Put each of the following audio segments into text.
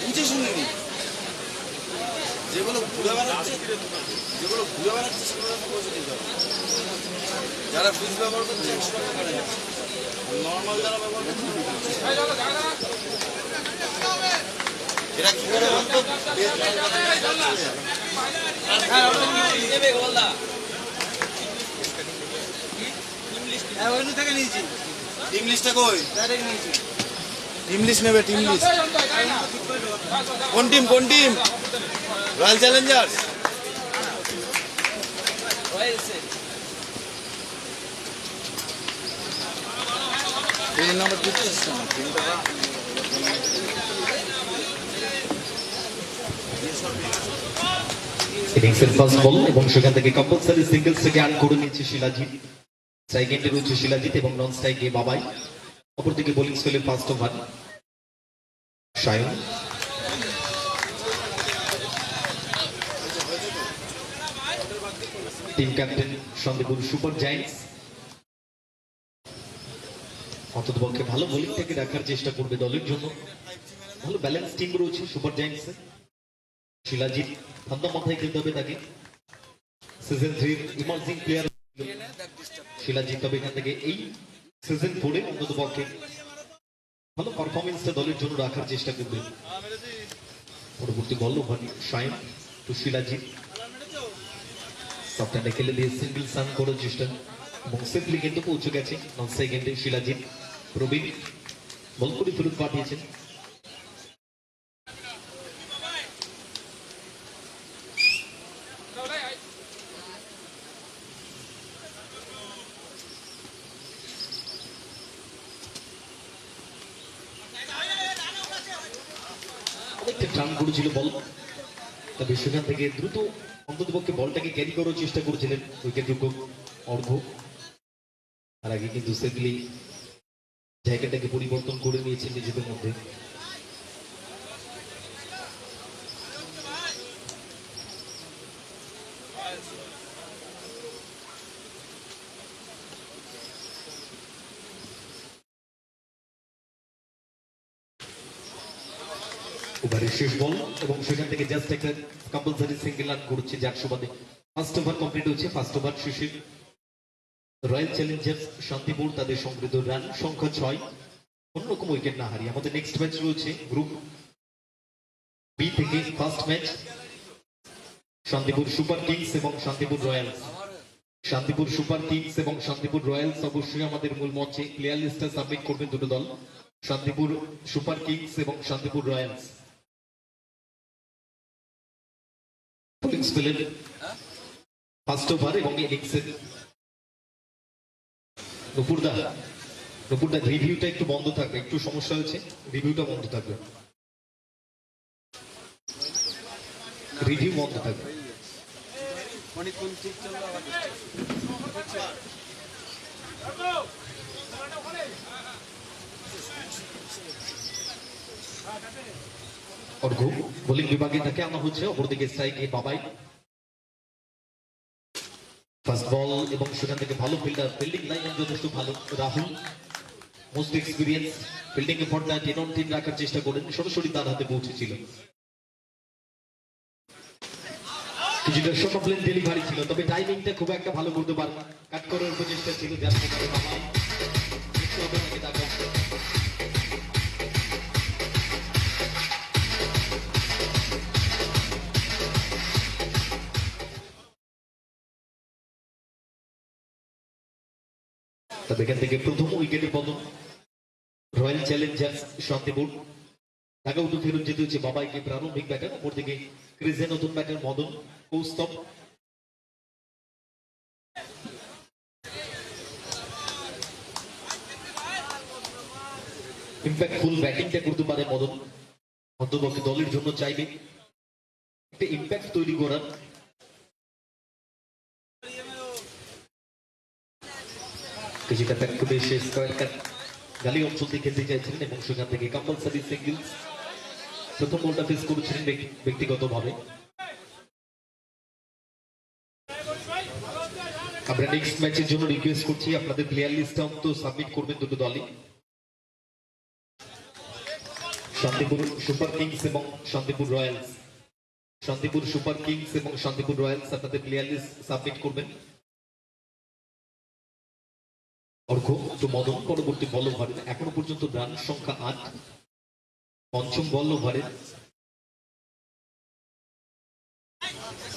বুঝে শুনে নি যেগুলো ঘুরে বেড়াচ্ছে সেগুলো পৌঁছে দিতে হবে। যারা ফ্রিজ ব্যবহার করছে 100 টাকা বেড়ে যাচ্ছে, নর্মাল যারা ব্যবহার করছে এরা কি করে বলতো ইংলিশটা কই ইংলিশ নেবে টিম লিস্ট কোন টিম রয়্যাল চ্যালেঞ্জার্স নাম্বার 2 ইনিংসের ফার্স্ট বল এবং সেখান থেকে কম্পালসারি সিঙ্গেলস থেকে আর্ন করে নিচ্ছে শিলাজিৎ। স্ট্রাইক এন্ডে রয়েছে শিলাজিৎ এবং নন স্ট্রাইকে বাবাই। অপরদিকে বোলিং স্পেলের first over Sayan. Team captain Santipur Super Giants অন্ততপক্ষে ভালো বোলিংটাকে রাখার চেষ্টা করবে দলের জন্য। ভালো ব্যালেন্স টিম রয়েছে সুপার জায়ান্টসে। শিলাজিৎ ঠান্ডা মাথায় খেলতে হবে তাকে। সিজন 3 ইমার্জিং প্লেয়ার শিলাজিৎ, তবে এখান থেকে এই সিজন 4 অন্ততপক্ষে ভালো পারফরমেন্সটা দলের জন্য রাখার চেষ্টা করবে। পরবর্তী বল ওভার সায়ন টু শিলাজিৎ। সফটহ্যান্ডে খেলে দিয়ে সিঙ্গেল সান করার চেষ্টা এবং সিম্পলি কিন্তু পৌঁছে গেছে নন সেকেন্ডে শিলাজিৎ। প্রবীণ বল করে ফেরত পাঠিয়েছেন। টার্ন করেছিল বল, তবে সেখান থেকে দ্রুত অন্ততপক্ষে বলটাকে ক্যারি করার চেষ্টা করেছিলেন উইকেট রক্ষক অর্ঘ। তার আগে কিন্তু সেফলি জায়গাটাকে পরিবর্তন করে নিয়েছেন নিজেদের মধ্যে। ওভারের শেষ বল এবং সেখান থেকে জাস্ট একটা কম্পালসারি সিঙ্গেল রান করছে যার সুবাদে ফার্স্ট ওভার কমপ্লিট হচ্ছে। ফার্স্ট ওভার শেষে রয়্যাল চ্যালেঞ্জার্স শান্তিপুর তাদের সংগৃহীত রান সংখ্যা 6, অন্যরকম উইকেট না হারিয়ে। আমাদের নেক্সট ম্যাচ রয়েছে গ্রুপ বি থেকে first match Shantipur super Kings এবং Shantipur Royals. Shantipur super Kings এবং শান্তিপুর রয়্যালস অবশ্যই আমাদের মূল মঞ্চে প্লেয়ার লিস্টটা সাবমিট করবেন দুটো দল, শান্তিপুর সুপার কিংস এবং শান্তিপুর রয়্যালস। ফার্স্ট ওভার এবং ইনিংসের নুপুরদা রিভিউটা একটু বন্ধ থাকবে, একটু সমস্যা হয়েছে, রিভিউটা বন্ধ থাকবে, রিভিউ বন্ধ থাকবে। অর্ঘ বোলিং বিভাগে তাকে আনা হচ্ছে, অপরদিকে স্ট্রাইকে বাবাই। ফার্স্ট বল এবং সেখান থেকে ভালো ফিল্ডার, ফিল্ডিং লাইন যথেষ্ট ভালো। রাহুল মোস্ট এক্সপিরিয়েন্স, ফিল্ডিং এফর্টটা 10 on 10 রাখার চেষ্টা করেন, সরাসরি তার হাতে পৌঁছেছিল। কিছুটা কমপ্লেন ডেলিভারি ছিল, তবে টাইমিংটা খুব একটা ভালো করতে পারেন, কাট করার প্রচেষ্টা ছিল যার কারণে বাবাই তবে এখান থেকে প্রথম উইকেটের পতন রয়্যাল চ্যালেঞ্জার্স শান্তিপুর। ঢাকা উঠে ফেরত যেতে হচ্ছে বাবাইকে, প্রারম্ভিক ব্যাটার। অপরদিকে ক্রিজে নতুন ব্যাটার মদন কৌস্তব। ইম্প্যাক্টফুল ব্যাটিংটা করতে পারে মদন, অন্ততপক্ষে দলের জন্য চাইবে একটা ইম্প্যাক্ট তৈরি করার। কিছুটা ব্যাক করে এসে স্কোয়ার কাট গালি অঞ্চল দিয়ে খেলতে চাইছিলেন এবং সেখান থেকে কম্পালসারি সিঙ্গেলস প্রথম বলটা ফেস করেছিলেন ব্যক্তিগতভাবে। আমরা নেক্সট ম্যাচের জন্য রিকোয়েস্ট করছি আপনাদের প্লেয়ার লিস্টটা অন্তত সাবমিট করবেন দুটো দলই, শান্তিপুর সুপার কিংস এবং Shantipur Royals. Shantipur super Kings এবং শান্তিপুর রয়্যালস আপনাদের প্লেয়ার লিস্ট সাবমিট করবেন। অর্ঘ টু মদন পরবর্তী বল ওভারের এখনো পর্যন্ত রান সংখ্যা 8। পঞ্চম বল ওভারের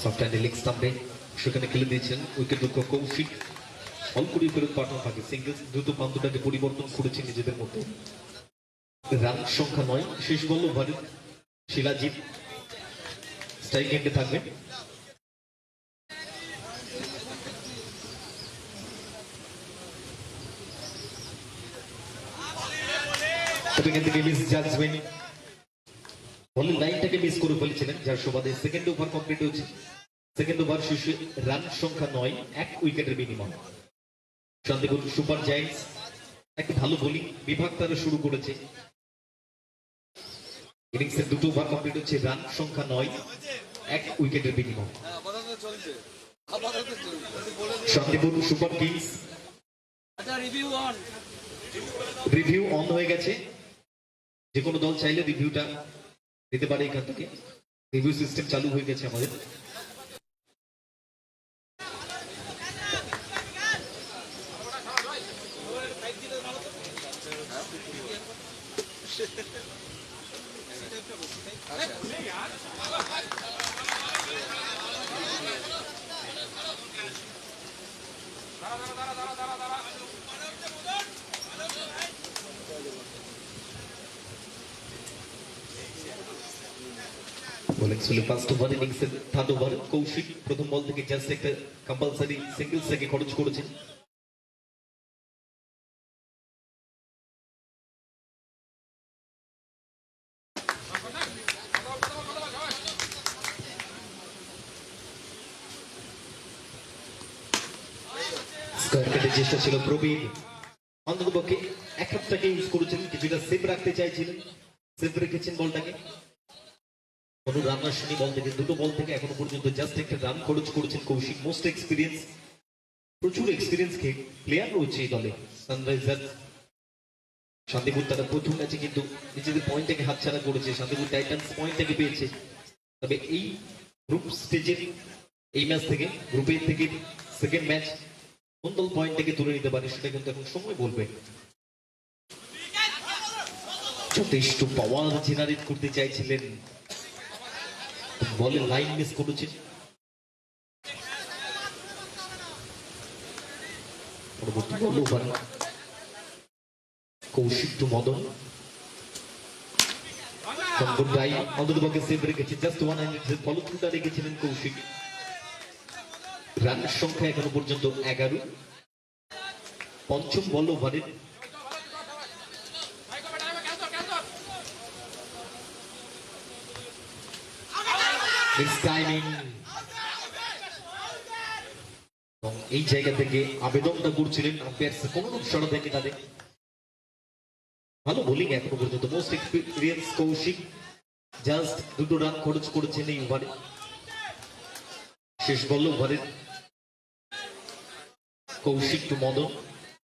সফটহ্যান্ড লেগ স্টাম্পে সেখানে খেলে দিয়েছেন উইকেট রক্ষক কৌশিক। অল্প করে ফেরত পাঠানো থাকে সিঙ্গেলস, দ্রুত প্রান্তটাকে পরিবর্তন করেছে নিজেদের মধ্যে। রান সংখ্যা 9। শেষ বল ওভারের শিলাজিৎ স্ট্রাইক এন্ডে থাকবেন। বলের লাইনটাকে মিস করে ফেলেছিলেন, যার সুবাদে সেকেন্ড ওভার কমপ্লিট হয়েছে। সেকেন্ড ওভার শেষে রান সংখ্যা 9, 1 উইকেটের বিনিময়। শান্তিপুর সুপার জায়ান্টস একটা ভালো বোলিং বিভাগ তারা শুরু করেছে। ইনিংসের দুটো ওভার কমপ্লিট হচ্ছে, রান সংখ্যা 9, 1 উইকেটের বিনিময়। Shantipur super kings review on হয়ে গেছে, যে কোনো দল চাইলে রিভিউটা দিতে পারে এখান থেকে। রিভিউ সিস্টেম চালু হয়ে গেছে আমাদের। বোলিং ছিল ফার্স্ট ওভার ইনিংসের থার্ড ওভার। কৌশিক প্রথম বল থেকে জাস্ট একটা কম্পালসারি সিঙ্গেলস থেকে খরচ করেছেন। স্কয়ার কাটের চেষ্টা ছিল প্রবীণ, অন্ততপক্ষে এক হাতটাকে ইউজ করেছেন, কিছুটা সেভ রাখতে চাইছিলেন, সেভ রেখেছেন বলটাকে। কোনো রান আসেনি বল থেকে, দুটো বল থেকে এখনো পর্যন্ত জাস্ট একটা রান খরচ করেছেন কৌশিক। মোস্ট এক্সপিরিয়েন্স, প্রচুর এক্সপিরিয়েন্স প্লেয়ার রয়েছে এই দলে সানরাইজার। শান্তিপুর তারা প্রথম ম্যাচে কিন্তু নিজেদের পয়েন্টটাকে হাতছাড়া করেছে, শান্তিপুর টাইটান্স পয়েন্টটাকে পেয়েছে। তবে এই গ্রুপ স্টেজের এই ম্যাচ থেকে, গ্রুপের থেকে সেকেন্ড ম্যাচ কোন দল পয়েন্টটাকে তুলে নিতে পারে সেটা কিন্তু এখন সময় বলবে। যথেষ্ট পাওয়ার জেনারেট করতে চাইছিলেন, বলে লাইন মিস করেছেন। পরবর্তী বল ওভার কৌশিক টু মদন। অন্ততপক্ষে সেভ রেখেছে, জাস্ট 100 ফলো থ্রুটা রেখেছিলেন কৌশিক। রান সংখ্যা এখনো পর্যন্ত 11। পঞ্চম বল ওভারের এই জায়গা থেকে আবেদনটা করছিলেন আম্পায়ার্স, কোনো সাড়া দেয়নি তাদের। ভালো বোলিং এখনো পর্যন্ত, মোস্ট এক্সপিরিয়েন্স কৌশিক, জাস্ট দুটো রান খরচ করেছেন এই ওভারে। শেষ বল ওভারের কৌশিক টু মদন।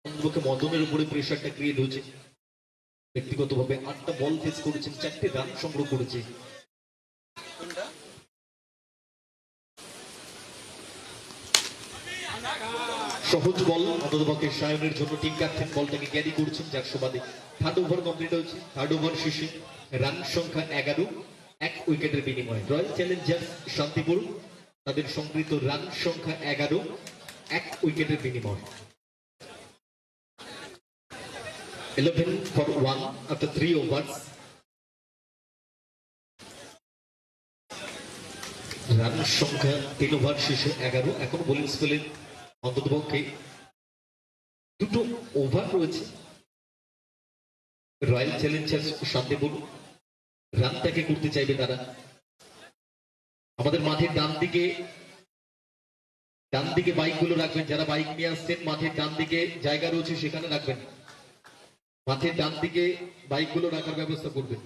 অন্ততপক্ষে মদনের উপরে প্রেশারটা ক্রিয়েট হয়েছে। ব্যক্তিগতভাবে 8টা বল ফেস করেছেন, 4টে রান সংগ্রহ করেছে। সহজ বল অন্ততপক্ষে সায়নের জন্য টিম ক্যাপ্টেন বলটাকে ক্যারি করছেন, যার সুবাদে থার্ড ওভার কমপ্লিট হয়েছে। থার্ড ওভার শেষে রান সংখ্যা 11, 1 উইকেটের বিনিময়ে। রয়্যাল চ্যালেঞ্জার্স শান্তিপুর তাদের সংগৃহীত রান সংখ্যা 11, 1 উইকেটের বিনিময়। 11 for 1 after 3 overs. রান সংখ্যা 3 ওভার শেষে 11। এখন বোলিং স্পেলের অন্ততপক্ষে দুটো ওভার রয়েছে। রয়্যাল চ্যালেঞ্জার্স শান্তিপুর রানটাকে করতে চাইবে তারা। আমাদের মাঠের ডান দিকে বাইকগুলো রাখবেন, যারা বাইক নিয়ে আসছেন মাঠের ডান দিকে জায়গা রয়েছে সেখানে রাখবেন। মাঠের ডান দিকে বাইকগুলো রাখার ব্যবস্থা করবেন।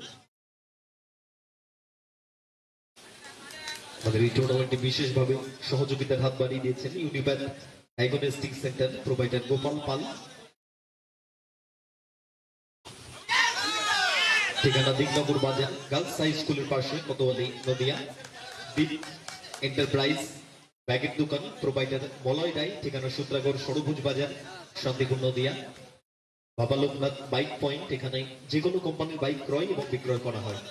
আমাদের এই টুর্নামেন্টে বিশেষভাবে সহযোগিতার হাত বাড়িয়ে দিয়েছেন ইউনিব্যাট diagnostic centre provider Gopal Pal, ঠিকানা দিগনগর বাজার গার্লস হাই স্কুলের পাশে কোতোয়ালি নদিয়া। দীপ এন্টারপ্রাইজ ব্যাগের দোকান প্রোভাইডার মলয় রায়, ঠিকানা সূত্রাগড় সরভুজ বাজার শান্তিপুর নদিয়া। বাবা লোকনাথ বাইক পয়েন্ট, এখানে যে কোনো কোম্পানির বাইক ক্রয় এবং বিক্রয় করা হয়।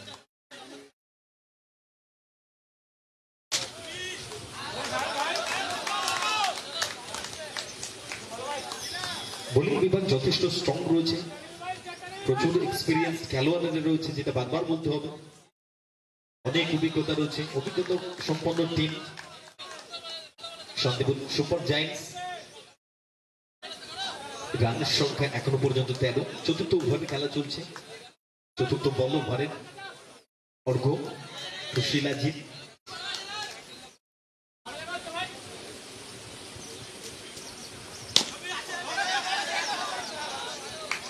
বোলিং বিভাগ যথেষ্ট স্ট্রং রয়েছে, প্রচুর এক্সপিরিয়েন্স খেলোয়াড়ের রয়েছে, যেটা বারবার বলতে হবে। অনেক অভিজ্ঞতা রয়েছে, অভিজ্ঞতা সম্পন্ন টিম শান্তিপুর সুপার জায়ান্টস। রানের সংখ্যা এখনো পর্যন্ত 13। চতুর্থ ওভারে খেলা চলছে, চতুর্থ বল ওভারের অর্ঘ্য শিলাজিৎ।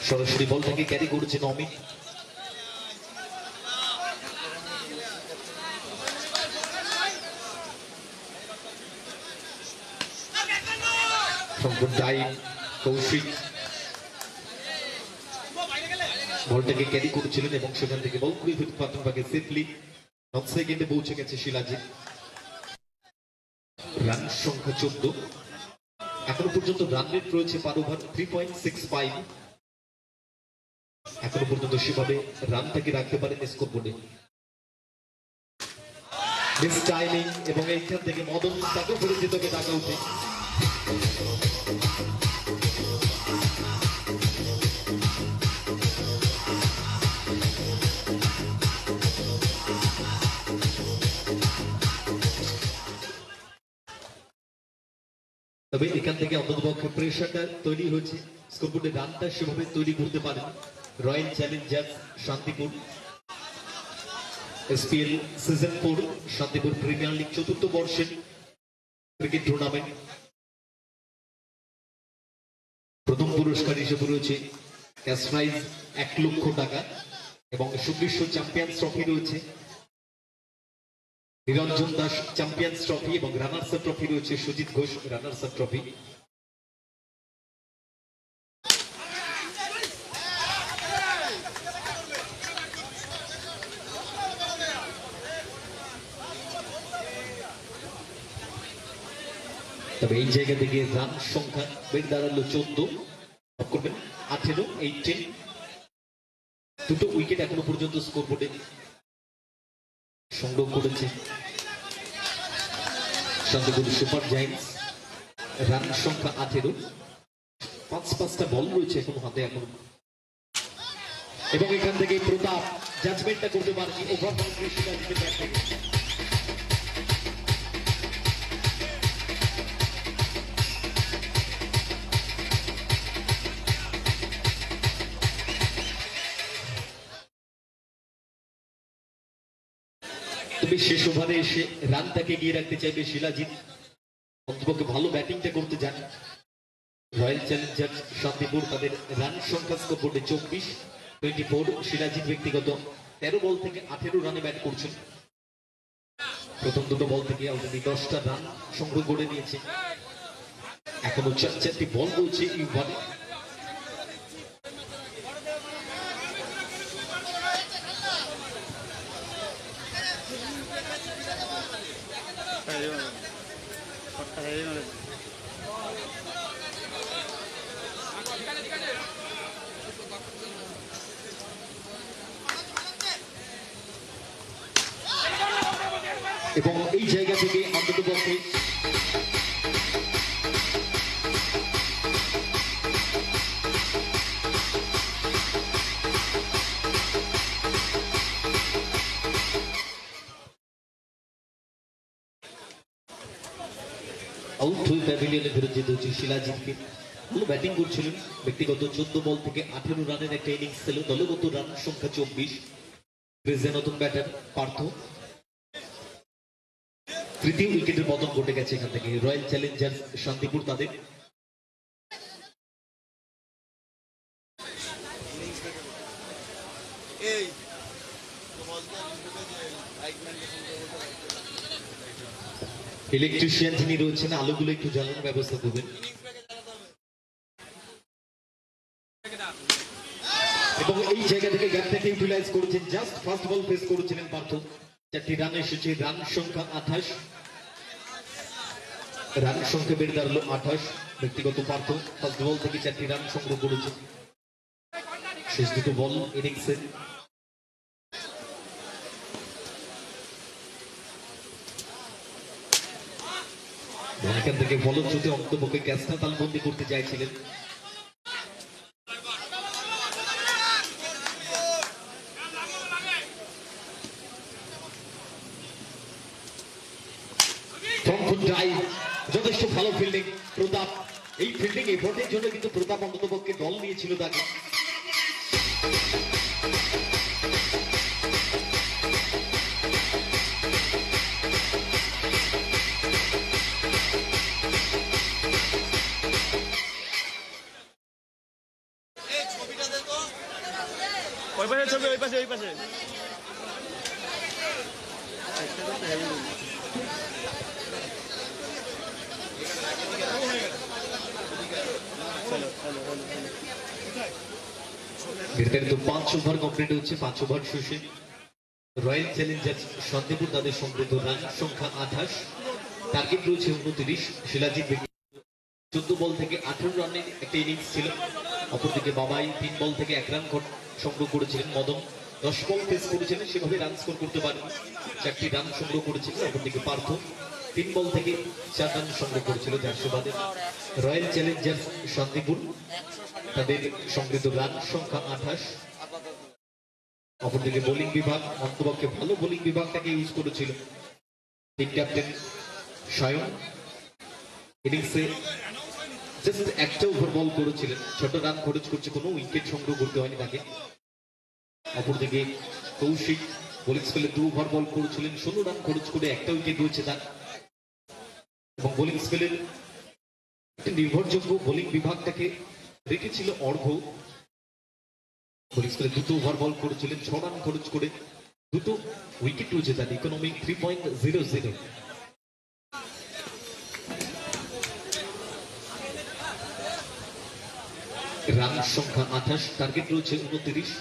সরাসরি বল থেকে ক্যারি করেছেন অমিত। কৌশিক বলটাকে ক্যারি করেছিলেন এবং সেখান থেকে বল করে প্রথম ভাগে সেফলি নক সেকেন্ডে পৌঁছে গেছে শিলাজিৎ। রান সংখ্যা 14। এখনো পর্যন্ত রান রেট রয়েছে পার ওভার 3.65। এখনো পর্যন্ত সেভাবে রানটাকে রাখতে পারেন স্কোর বোর্ডে। মিস টাইমিং এবং এইখান থেকে মদন তাকে ফেলে যেতে হবে ডাকা উঠে। তবে এখান থেকে অন্ততপক্ষে প্রেশারটা তৈরি হয়েছে, স্কোরবোর্ডে রানটা সেভাবে তৈরি করতে পারেন royal Challengers Shantipur. SPL season 4 Shantipur premier league চতুর্থ বর্ষের ক্রিকেট টুর্নামেন্ট। প্রথম পুরস্কার হিসেবে রয়েছে ক্যাশ প্রাইজ 1 লক্ষ টাকা এবং সুদৃশ্য চ্যাম্পিয়ন্স ট্রফি রয়েছে, নিরঞ্জন দাস চ্যাম্পিয়ন্স ট্রফি এবং রানার্স আপ ট্রফি রয়েছে, Sujit Ghosh runners up trophy. তবে এই জায়গা থেকে রান সংখ্যা বেড়ে দাঁড়ালো 14, করবেন 18, 18। দুটো উইকেট এখনো পর্যন্ত স্কোর বোর্ডে সংগ্রহ করেছে শান্তিপুর সুপার জায়ান্টস। রান সংখ্যা 18, 5-5টা বল রয়েছে এখন হাতে এখনো। এবং এখান থেকে প্রতাপ জাজমেন্টটা করতে পারেনি, ওভার বাউন্ডারি শিলাজিতের ব্যাট থেকে। তবে শেষ ওভারে এসে রানটাকে এগিয়ে রাখতে চাইবে শিলাজিৎ, অন্তপক্ষে ভালো ব্যাটিংটা করতে যান রয়্যাল চ্যালেঞ্জার্স শান্তিপুর। তাদের রান সংখ্যা স্কোর বোর্ডে 24। শিলাজিৎ ব্যক্তিগত 13 বল থেকে 18 রানে ব্যাট করছেন। প্রথম দুটো বল থেকে অলরেডি 10টা রান সংগ্রহ করে নিয়েছে, এখনো 4টি বল রয়েছে এই ওভারে। এবং এই জায়গা থেকে অন্ততপক্ষে আউট হয়ে প্যাভিলিয়নে ফেরত যেতে হচ্ছে শিলাজিৎকে। ভালো ব্যাটিং করছিলেন, ব্যক্তিগত 14 বল থেকে 18 রানের একটা ইনিংস ছিল, দলগত রান সংখ্যা 24। ক্রিজে নতুন ব্যাটার পার্থ, তৃতীয় উইকেটের পতন ঘটে গেছে এখান থেকে রয়্যাল চ্যালেঞ্জার্স শান্তিপুর তাদের। ইলেকট্রিশিয়ান যিনি রয়েছেন আলোগুলো একটু জ্বালানোর ব্যবস্থা করবেন। এবং এই জায়গা থেকে গ্যাপটাকে ইউটিলাইজ করেছেন, জাস্ট ফার্স্ট বল ফেস করেছিলেন পার্থ। 4টি রান এসেছে, রান সংখ্যা 28, রান সংখ্যা বেড়ে দাঁড়ালো 28। ব্যক্তিগত পার্থ ফার্স্ট বল থেকে 4টি রান সংগ্রহ করেছে। শেষ দুটো বল ইনিংসের। এখান থেকে ফলশ্রুতি অন্তপক্ষে ক্যাচটা তালবন্দি করতে চাইছিলেন। যথেষ্ট ভালো ফিল্ডিং প্রতাপ। এই ফিল্ডিং এফোর্টের জন্য কিন্তু প্রতাপ অন্ততপক্ষে দল নিয়েছিল তাকে। ওই পাশে ছবি, ওই পাশে, ওই পাশে। নির্ধারিত 5 ওভার কমপ্লিট হচ্ছে। 5 ওভার শেষে রয়্যাল চ্যালেঞ্জার্স শান্তিপুর তাদের সমৃদ্ধ রান সংখ্যা 28, টার্গেট রয়েছে 29। শিলাজিৎ 14 বল থেকে 18 রানের একটা ইনিংস ছিল। অপরদিকে বাবাই 3 বল থেকে 1 রান সংগ্রহ করেছিলেন। মদন 10 বল ফেস করেছিলেন, সেভাবে রান স্কোর করতে পারেন, 4টি রান সংগ্রহ করেছিলেন। অপরদিকে পার্থ 3 বল থেকে 4 রান সংগ্রহ করেছিল। 400 বাদে রয়্যাল চ্যালেঞ্জার্স শান্তিপুর তাদের সমৃদ্ধ রান সংখ্যা 28। অপরদিকে বোলিং বিভাগ অন্তপক্ষে ভালো বোলিং বিভাগটাকে ইউজ করেছিল টিম ক্যাপ্টেন সায়ন। ইনিংসে জাস্ট একটা ওভার বল করেছিলেন, ছোট রান খরচ করছে, কোনো উইকেট সংগ্রহ করতে হয়নি তাকে। অপরদিকে কৌশিক বোলিং স্পেলে 2 ওভার বল করেছিলেন, 16 রান খরচ করে একটা উইকেট রয়েছে তার। এবং বোলিং স্পেলের একটি নির্ভরযোগ্য বোলিং বিভাগটাকে রেখেছিল অর্ঘ্য। বোলিং স্পেলে 2 ওভার বল করেছিলেন, 6 রান খরচ করে 2 উইকেট রয়েছে তার। ইকোনমি 3.00। রান সংখ্যা 28, টার্গেট রয়েছে 29।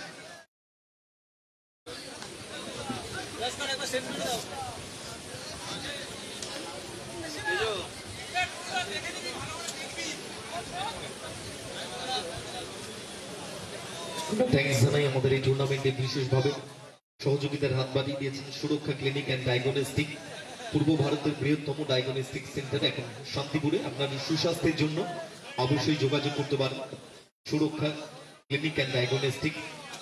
থ্যাঙ্কস জানাই আমাদের এই টুর্নামেন্টে বিশেষভাবে সহযোগিতার হাত বাড়িয়ে দিয়েছেন সুরক্ষা ক্লিনিক অ্যান্ড ডায়াগনস্টিক, পূর্ব ভারতের বৃহত্তম ডায়াগনস্টিক সেন্টার এখন শান্তিপুরে। আপনার সুস্বাস্থ্যের জন্য অবশ্যই যোগাযোগ করতে পারেন। সুরক্ষা ক্লিনিক অ্যান্ড ডায়াগনস্টিক,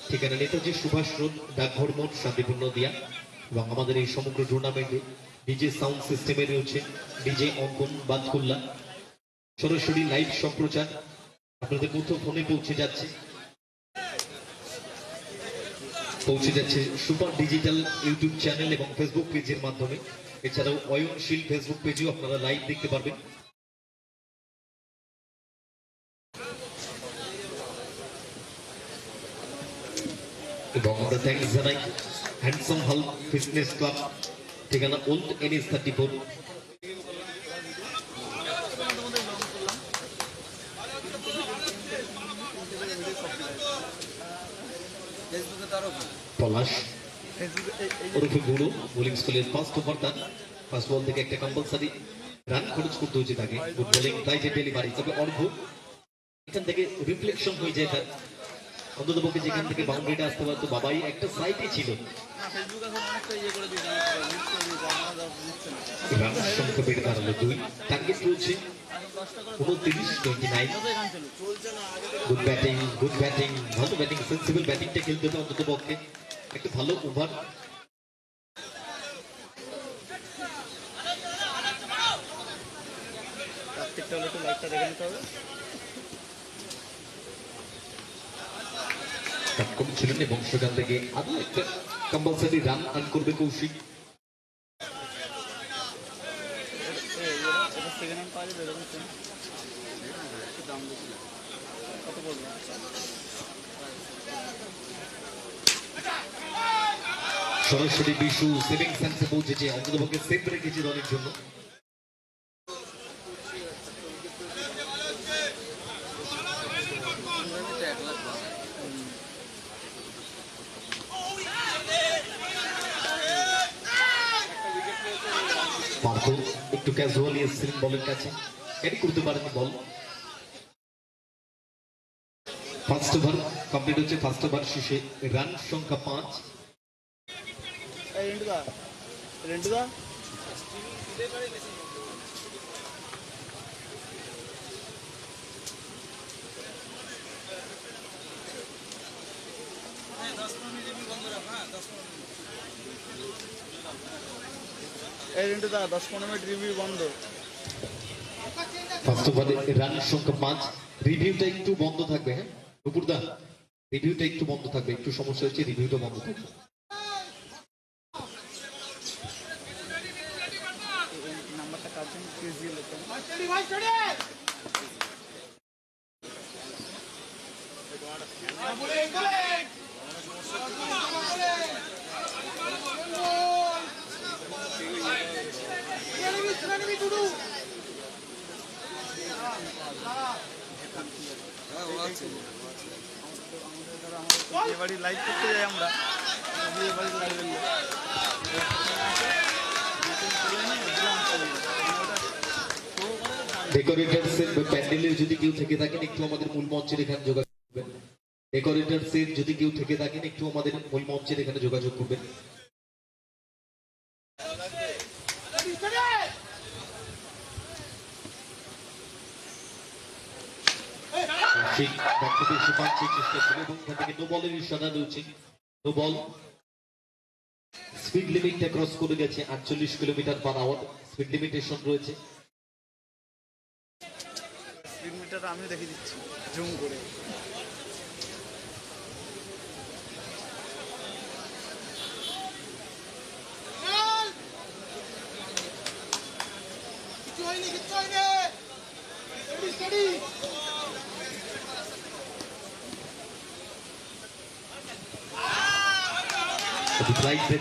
ঠিকানা নেতাজি সুভাষ রোড, ডাকঘর মোড়, শান্তিপুর নদিয়া। এবং আমাদের এই সমগ্র টুর্নামেন্টে ডিজে সাউন্ড সিস্টেমে রয়েছে ডিজে অঙ্কন বাদকুল্লা। সরাসরি লাইভ সম্প্রচার আপনাদের মুঠো ফোনে পৌঁছে যাচ্ছে সুপার ডিজিটাল ইউটিউব চ্যানেল এবং ফেসবুক পেজের মাধ্যমে। এছাড়াও অয়নশীল ফেসবুক পেজেও আপনারা লাইভ দেখতে পারবেন। এবং আমরা থ্যাঙ্কস জানাই হ্যান্ডসাম হল ফিটনেস ক্লাব, ঠিকানা ওল্ড NH 34। পলাশ ওরফে গুরু বোলিং স্কুলের ফার্স্ট ওভার তার। ফার্স্ট বল থেকে একটা কম্পালসারি রান খরচ করতে হয়েছে তাকে। গুড বোলিং প্রাইজে ডেলিভারি। তবে অর্ঘ্য এখান থেকে রিফ্লেকশন হয়ে যায় তার, অন্তত পক্ষে যেখান থেকে বাউন্ডারিটা আসতে পারতো। বাবাই একটা সাইটে ছিল। রান সংখ্যা বেড়ে দাঁড়ালো 2, টার্গেট রয়েছে 29-29। গুড ব্যাটিং, গুড ব্যাটিং, ভালো ব্যাটিং, সেন্সিবল ব্যাটিংটা খেলতে হবে অন্তত পক্ষে। একটা ভালো ওভার। ছিলেন এবং সেখান থেকে আরো একটা কম্পালসারি রান আর্ন করবে কৌশিক। সরাসরি বিশু সেভিং সেন্সে পৌঁছেছে, অন্ততপক্ষে সেভ রেখেছে দলের জন্য। পার্থ একটু ক্যাজুয়ালি এসেছিলেন বলের কাছে, ক্যারি করতে পারেনি বল। ফার্স্ট ওভার কমপ্লিট হচ্ছে, ফার্স্ট ওভার শেষে রান সংখ্যা 5। এই রেন্টুদা এই রেন্টুদা 10-15 মিনিট রিভিউ বন্ধ। ফার্স্ট ওভারে রান সংখ্যা 5, রিভিউটা একটু বন্ধ থাকবে। হ্যাঁ নুপুরদা, রিভিউটা একটু বন্ধ থাকবে, একটু সমস্যা হচ্ছে, রিভিউটা বন্ধ থাকবে। নাম্বারটা কার জন্য প্লিজ দিয়ে লিখুন। বিয়ে বাড়ি লাইভ করতে যাই আমরা, বিয়ে বাড়ি লাইভ ডেকোরেটরসের প্যান্ডেলের যদি কেউ থেকে থাকেন একটু আমাদের মূল মঞ্চের এখানে যোগাযোগ করবেন। ডেকোরেটরসের যদি কেউ থেকে থাকেন একটু আমাদের মূল মঞ্চের এখানে যোগাযোগ করবেন। সেই ব্যাটটিতে এসে পাচ্ছে চেষ্টা ছিল এবং এখান থেকে নো বলের ইশারা রয়েছে। নো বল, স্পিড লিমিটটা ক্রস করে গেছে, 48 kilometre per hour speed limitation রয়েছে। স্পিড মিটার আমি দেখে দিচ্ছি জুম করে।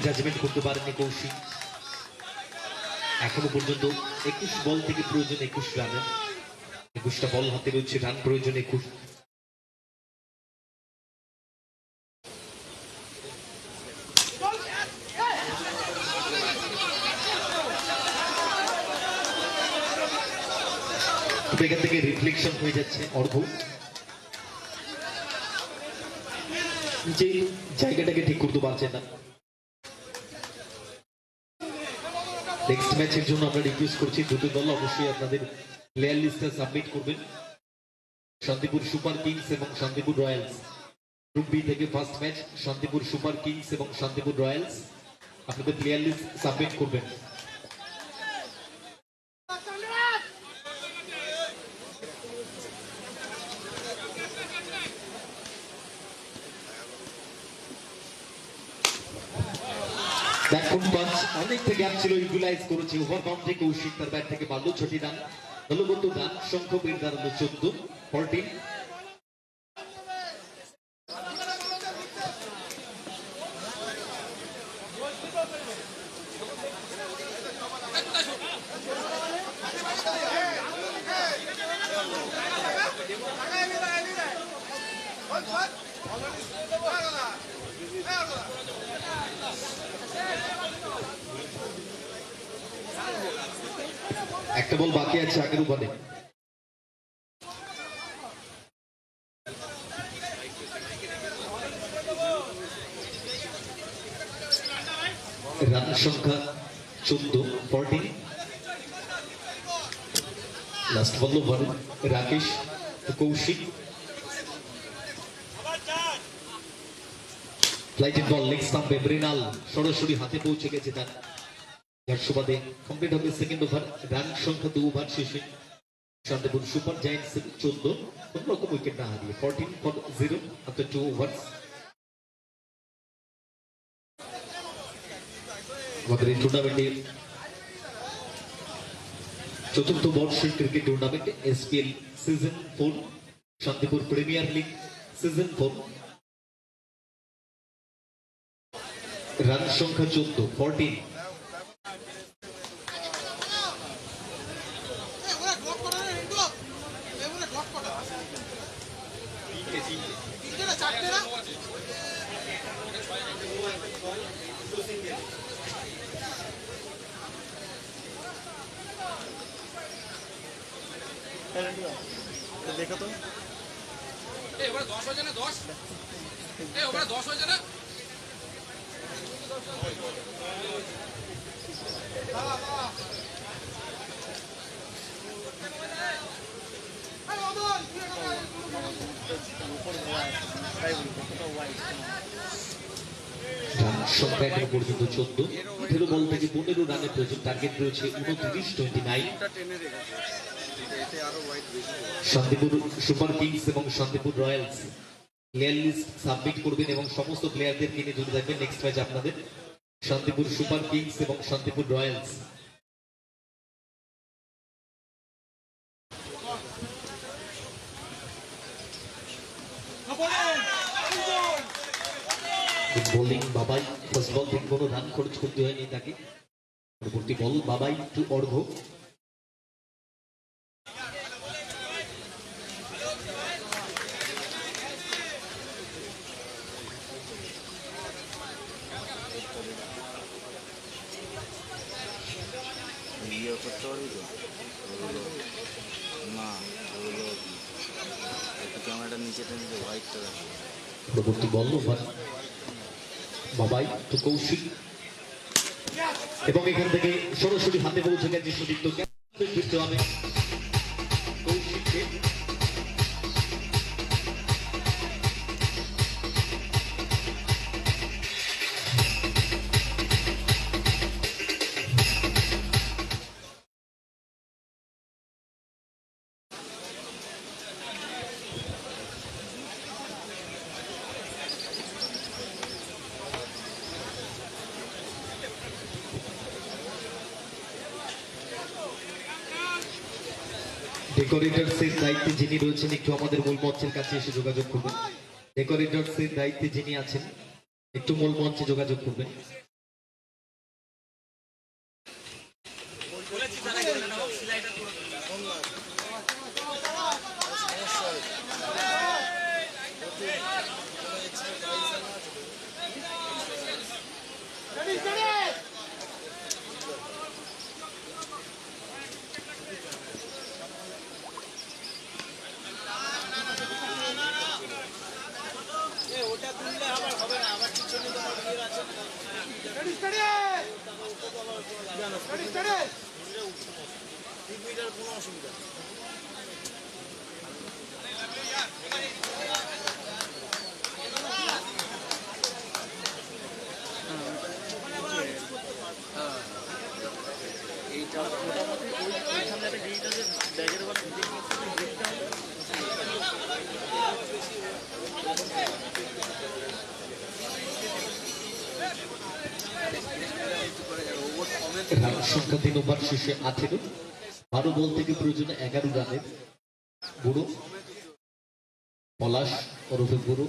জাজমেন্ট করতে পারেননি কৌশিক। এখনো পর্যন্ত 21 বল থেকে প্রয়োজন 21 রানের, 21টা বল হাতে রয়েছে, রান প্রয়োজন 21। এখান থেকে রিফ্লেকশন হয়ে যাচ্ছে অর্ঘ, যে জায়গাটাকে ঠিক করতে পারছেন না। নেক্সট ম্যাচের জন্য আমরা রিকোয়েস্ট করছি দুটো দল অবশ্যই আপনাদের প্লেয়ার লিস্টে সাবমিট করবেন। শান্তিপুর সুপার কিংস এবং শান্তিপুর রয়্যালস, গ্রুপ বি থেকে first match Shantipur super Kings এবং শান্তিপুর রয়্যালস, আপনাদের প্লেয়ার লিস্ট সাবমিট করবেন। ব্যাকফুট পাঞ্চ অনেকটা গ্যাপ ছিল, ইউটিলাইজ করেছে। ওভার বাউন্ডারি কৌশিক তার ব্যাট থেকে মারল 6টি রান। দলগত রান সংখ্যা বের দাঁড়ালো 14। একটা বল বাকি আছে আগের ওভারে। রান সংখ্যা 14। লাস্ট বল ওভারে রাকেশ কৌশিক, ফ্লাইটেড বল লেগ স্টাম্পে মৃণাল সরাসরি হাতে পৌঁছে গেছে তার, যার সুবাদে কমপ্লিট হবে সেকেন্ড ওভার। রান সংখ্যা 2 ওভার শেষে শান্তিপুর সুপার জায়ান্টস 14, কোন রকম উইকেট না হারিয়ে 14-0 আফটার 2 ওভার্স। আমাদের এই টুর্নামেন্টে চতুর্থ বর্ষের ক্রিকেট টুর্নামেন্টে SPL season 4, Shantipur premier league season 4, run সংখ্যা 14। দেখো তো এবারে 10 হয়েছে না 10 ওখানে 10 হয়েছে না রান সংখ্যা এখনো পর্যন্ত 14, 18 বল থেকে 15 রানের প্রয়োজন। টার্গেট রয়েছে 29-29। শান্তিপুর সুপার কিংস এবং Shantipur royals player list submit করবেন এবং সমস্ত প্লেয়ারদের কিনে জুড়ে থাকবেন। নেক্সট ম্যাচ আপনাদের শান্তিপুর সুপার কিংস এবং শান্তিপুর রয়্যালস। বোলিং বাবাই, ফার্স্ট বল থেকে কোনো রান খরচ করতে হয়নি তাকে। পরবর্তী বল বাবাই টু অর্ঘ। ইয়ে করতে পারবি তো না ওগুলো একটু ক্যামেরাটা নিচে টেনে দে, হোয়াইটটা দেখো। পরবর্তী বল ওভার বাবাই টু কৌশিক এবং এখান থেকে সরাসরি হাতে পৌঁছে গেছে সুদীপ্ত। ফিরতে হবে কৌশিককে। ডেকোরেটরসের দায়িত্বে যিনি রয়েছেন একটু আমাদের মূল মঞ্চের কাছে এসে যোগাযোগ করবেন। ডেকোরেটরসের দায়িত্বে যিনি আছেন একটু মূল মঞ্চে যোগাযোগ করবেন। এইটা মোটামুটি ওইখানে একটা গ্রিটারের ব্যাগের ওপর ব্রেকটা হবে। রান সংখ্যা 3 ওভার শেষে 18, 12 বল থেকে প্রয়োজন 11 রানের। বুড়ো পলাশ ওরফে বুড়ো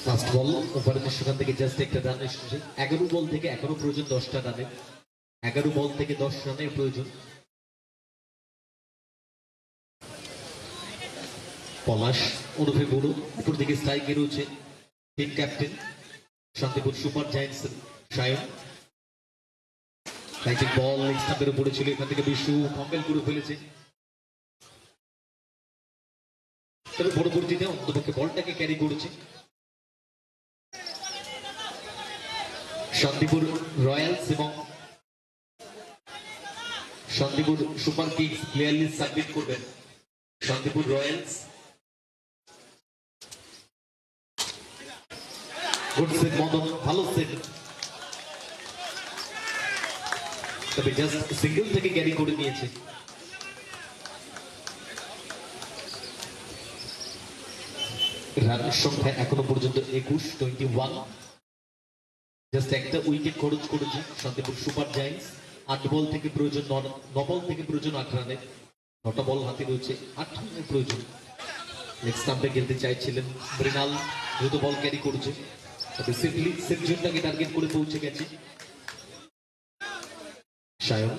ফার্স্ট বল ওভারের সেখান থেকে জাস্ট একটা রান এসেছে। 11 বল থেকে এখনো প্রয়োজন 10টা রানের। 11 বল থেকে 10 রানের প্রয়োজন। পলাশ ওরফে বুড়ো উপর দিকে স্ট্রাইকে রয়েছে team captain Santipur Super Giants Sayan. রাইটিং বল স্টাম্পের উপরে ছিল, এখান থেকে বিশু ফাম্বেল করে ফেলেছে। তবে পরবর্তীতে অন্তপক্ষে বলটাকে ক্যারি করেছে শান্তিপুর রয়্যালস এবং Santipur super Kings player list submit করবেন। Santipur Royals good set Madan, ভালো সেট, তবে জাস্ট সিঙ্গেল থেকে ক্যারি করে নিয়েছে। রানের সংখ্যা এখনো পর্যন্ত 21, জাস্ট একটা উইকেট খরচ করেছে শান্তিপুর সুপার জায়ান্টস। 8 বল থেকে প্রয়োজন 9 বল থেকে প্রয়োজন 8 রানের। 9টা বল হাতে রয়েছে, 8 রানের প্রয়োজন। নেক্সট স্টাম্পে খেলতে চাইছিলেন মৃণাল, দ্রুত বল ক্যারি করেছে, তবে সিম্পলি সেকশনটাকে টার্গেট করে পৌঁছে গেছে Sayan.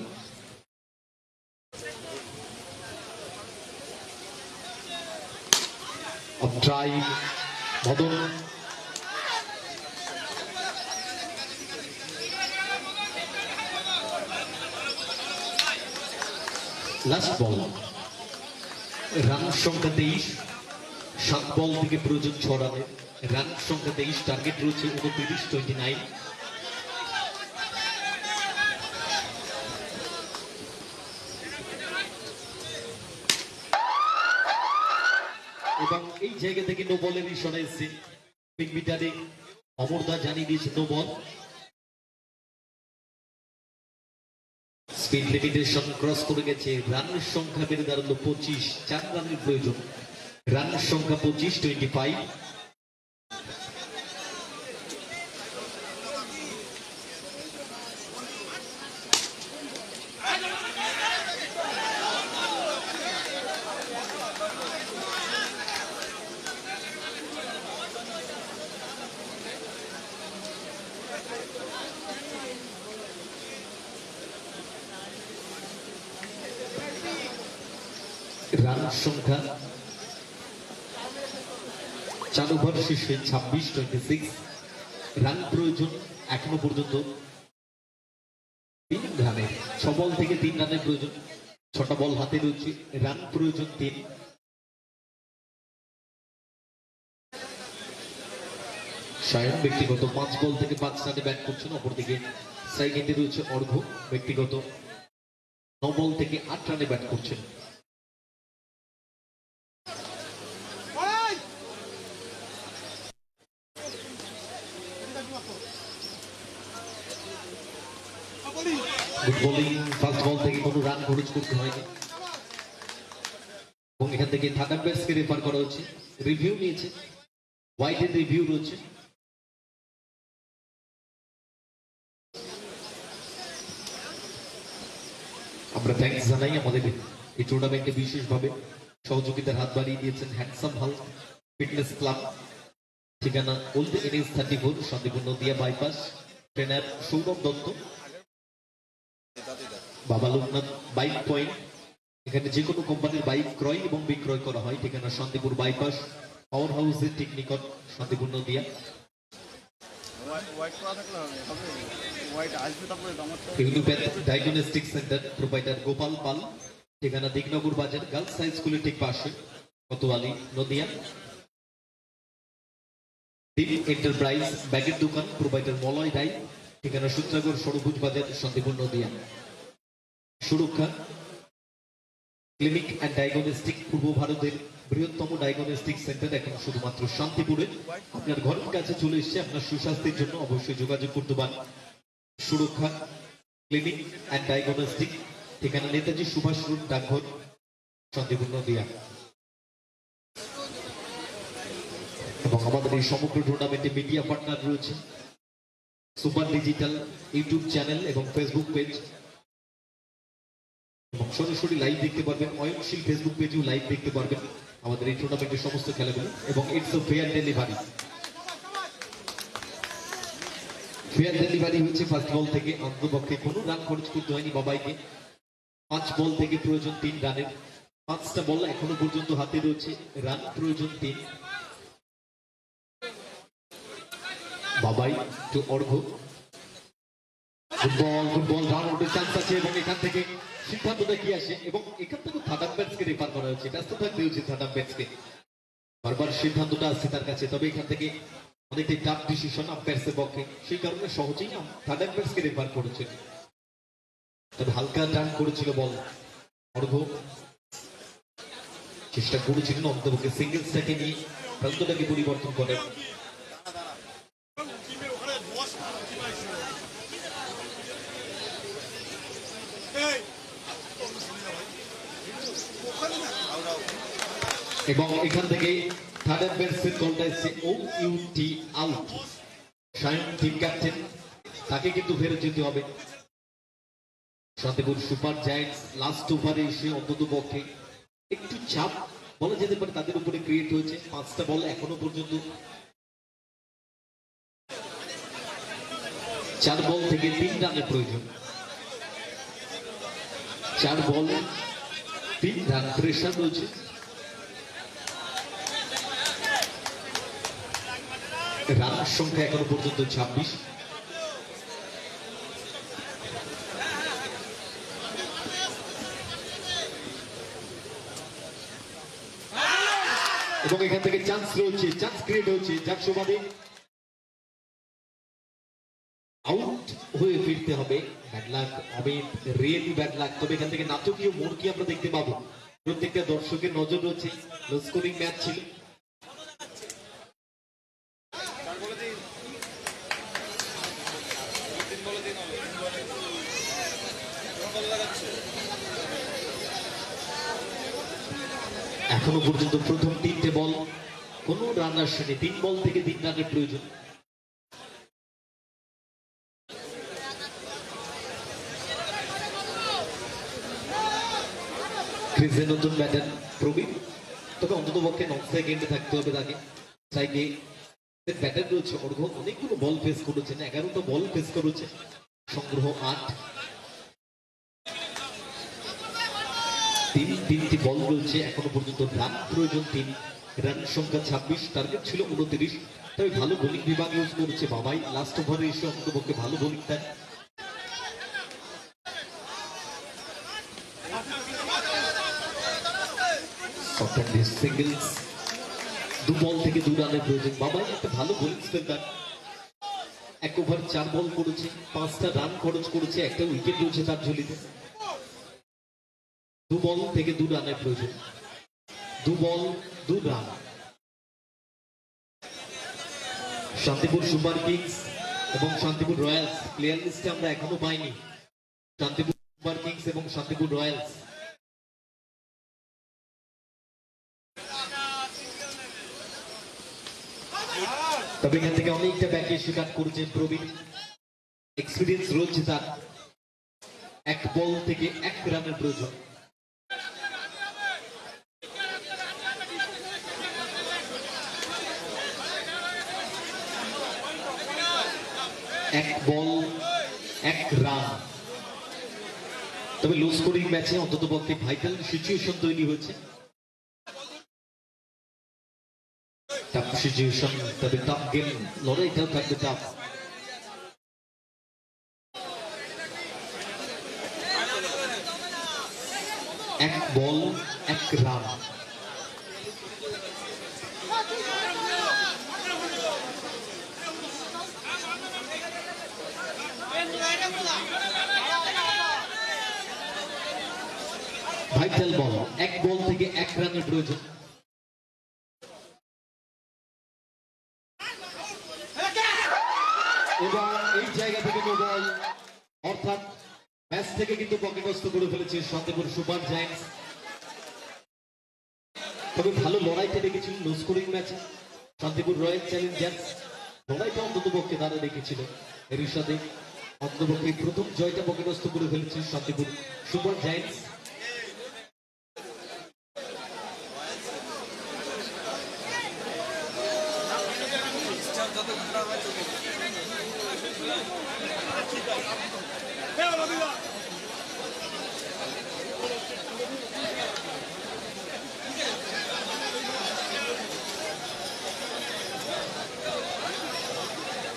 Of drive Madan, last ball, run সংখ্যা 23, 7 বল থেকে প্রয়োজন 6 রানের। রান সংখ্যা 23, টার্গেট রয়েছে 29-29। এবং এই জায়গা থেকে নো বলের ইশারা এসেছে। পিক মিটারে অমরদা জানিয়ে দিয়েছে no ball. Speed limitation cross করে গেছে। রানের সংখ্যা বেড়ে দাঁড়ালো 25, 4 রানের প্রয়োজন। রানের সংখ্যা 25-25। রান সংখ্যা 4 ওভার শেষে 26-26। রান প্রয়োজন এখনো পর্যন্ত 3 রানের। 6 বল থেকে 3 রানের প্রয়োজন। 6টা বল হাতে রয়েছে। রান প্রয়োজন 3। সায়ন ব্যক্তিগত 5 বল থেকে 5 রানে ব্যাট করছেন। অপরদিকে সাইকেটে রয়েছে অর্ঘ্য, ব্যক্তিগত 9 বল থেকে 8 রানে ব্যাট করছেন। Good bowling. ফার্স্ট বল থেকে কোনো রান খরচ করতে হয়নি এবং এখান থেকে থার্ড আম্পায়ার্সকে রেফার করা হচ্ছে। রিভিউ নিয়েছে, হোয়াইটের রিভিউ রয়েছে। আমরা থ্যাঙ্কস জানাই আমাদের এই টুর্নামেন্টে বিশেষভাবে সহযোগিতার হাত বাড়িয়ে দিয়েছেন হ্যান্ডসাম হাল ফিটনেস ক্লাব, ঠিকানা old NH 34, Shantipur Nadia bypass. Trainer Sourav Dutta, বাবা লোকনাথ বাইক পয়েন্ট। এখানে যে কোনো কোম্পানির বাইক ক্রয় এবং বিক্রয় করা হয়। ঠিকানা শান্তিপুর বাইপাস, পাওয়ার হাউসের ঠিক নিকট, Santipur Nadia. Diagnostic centre provider Gopal Pal, ঠিকানা দিগনগর বাজার, গার্লস হাই স্কুলের ঠিক পাশে, কোতোয়ালি নদিয়া। দিন এন্টারপ্রাইজ ব্যাগের দোকান প্রোভাইডার মলয় রায়, ঠিকানা সূত্রাগড় সরভুজ বাজার, শান্তিপুর নদিয়া। সুরক্ষা ক্লিনিক অ্যান্ড ডায়াগনস্টিক, পূর্ব ভারতের বৃহত্তম ডায়াগনস্টিক সেন্টার এখন শুধুমাত্র শান্তিপুরে। আপনার ঘরের কাছে চলে এসছে। আপনার সুস্বাস্থ্যের জন্য অবশ্যই যোগাযোগ করতে পারেন। সুরক্ষা ক্লিনিক অ্যান্ড ডায়াগনস্টিক, ঠিকানা নেতাজি সুভাষ রোড, ডাকঘর, শান্তিপুর নদিয়া। এবং আমাদের এই সমগ্র টুর্নামেন্টে মিডিয়া পার্টনার রয়েছে সুপার ডিজিটাল ইউটিউব চ্যানেল এবং ফেসবুক পেজ, এবং সরাসরি লাইভ দেখতে পারবেন। অয়নশীল ফেসবুক পেজেও লাইভ দেখতে পারবেন আমাদের এই টুর্নামেন্টের সমস্ত খেলাগুলো। এবং it's a fair delivery. Fair delivery হচ্ছে ফার্স্ট বল থেকে অন্তপক্ষে কোনো রান খরচ করতে হয়নি বাবাইকে। 5 বল থেকে প্রয়োজন 3 রানের। 5টা বল এখনো পর্যন্ত হাতে রয়েছে। রান প্রয়োজন 3। বাবাই টু অর্ঘ্য। ফুটবল রান আউটের চান্স আছে এবং এখান থেকে সিদ্ধান্তটা কি আসে, এবং এখান থেকে থার্ড আম্পায়ার্সকে রেফার করা হচ্ছে। ব্যস্ত থাকতে হচ্ছে থার্ড আম্পায়ার্সকে, বারবার সিদ্ধান্তটা আসছে তার কাছে। তবে এখান থেকে অনেকটাই টাফ ডিসিশন আম্পায়ার্সের পক্ষে, সেই কারণে সহজেই থার্ড আম্পায়ার্সকে রেফার করেছে। তবে হালকা টার্ন করেছিল বল। অর্ঘ্য চেষ্টা করেছিলেন অন্তপক্ষে সিঙ্গেলসটাকে নিয়ে প্রান্তটাকে পরিবর্তন করেন। এবং এখান থেকে থার্ড আম্পায়ার্সের কলটা এসছে OUT out. Sayan team captain, তাকে কিন্তু ফেরত যেতে হবে। শান্তিপুর সুপার জায়ান্টস লাস্ট ওভারে এসে অন্তত পক্ষে একটু চাপ বলা যেতে পারে তাদের উপরে ক্রিয়েট হয়েছে। 5টা বল এখনো পর্যন্ত। 4 বল থেকে 3 রানের প্রয়োজন। 4 বল 3 রান প্রেশার রয়েছে। রানের সংখ্যা এখনো পর্যন্ত 26। এবং এখান থেকে চান্স রয়েছে, চান্স ক্রিয়েট হচ্ছে, যার সুবাদে আউট হয়ে ফিরতে হবে। Bad luck Amit, really bad luck. তবে এখান থেকে নাটকীয় মোড় কি আমরা দেখতে পাবো? প্রত্যেকটা দর্শকের নজর রয়েছে, লো স্কোরিং ম্যাচ ছিল। এখনো পর্যন্ত প্রথম 3টে বল কোনো রান আসেনি। 3 বল থেকে 3 রানের প্রয়োজন। ক্রিজে নতুন ব্যাটার প্রবীণ, তবে অন্তত পক্ষে নন সেকেন্ডে থাকতে হবে তাকে। সাইডে ব্যাটার রয়েছে অর্ঘ্য, অনেকগুলো বল ফেস করেছেন, 11টা বল ফেস করেছে, সংগ্রহ 8। 3টি বল রয়েছে এখনো পর্যন্ত, রান প্রয়োজন 3, রান সংখ্যা 26, টার্গেট ছিল 29। তবে ভালো বোলিং বিভাগ ইউজ করেছে বাবাই, লাস্ট ওভারে এসে অন্তত পক্ষে ভালো বোলিং দেন। সিঙ্গেলস, 2 বল থেকে 2 রানের প্রয়োজন। বাবাই একটা ভালো বোলিং স্পেলার, 1 ওভার 4 বল করেছে, 5টা রান খরচ করেছে, একটা উইকেট রয়েছে তার ঝুলিতে। 2 বল থেকে 2 রানের প্রয়োজন, 2 বল 2 রান। শান্তিপুর সুপার কিংস এবং শান্তিপুর রয়্যালস প্লেয়ার লিস্টে আমরা এখনো পাইনি। শান্তিপুর সুপার কিংস এবং শান্তিপুর রয়্যালস। তবে এখান থেকে অনেকটা ব্যাকে শিকার করেছেন প্রবীণ, এক্সপিরিয়েন্স রয়েছে তার। 1 বল থেকে 1 রানের প্রয়োজন। এক বল 1 রান। তবে লো স্কোরিং ম্যাচে অন্তত পক্ষে ভাইটাল সিচুয়েশন তৈরি হয়েছে। টাফ সিচুয়েশন, তবে টাফ গেম, লড়াইটাও থাকবে টাফ। এক বল 1 রান। ভাইটাল বল, 1 বল থেকে 1 রানের প্রয়োজন। এবং এই জায়গা থেকে নো বল, অর্থাৎ ম্যাচ থেকে কিন্তু পকেটস্থ করে ফেলেছে শান্তিপুর সুপার জায়ান্টস। তবে ভালো লড়াইটা দেখেছিল লো স্কোরিং ম্যাচে শান্তিপুর রয়্যাল চ্যালেঞ্জার্স, লড়াইটা অন্তত পক্ষে তারা দেখেছিল। এর সাথে অন্তত পক্ষে প্রথম জয়টা পকেটস্থ করে ফেলেছে Santipur Super Giants.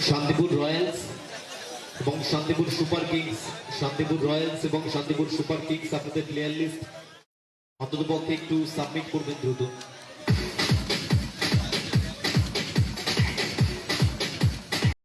Santipur Royals এবং Santipur super Kings, Santipur Royals এবং শান্তিপুর সুপার কিংস আপনাদের প্লেয়ার লিস্ট অন্তত পক্ষে একটু সাবমিট করবেন দ্রুত।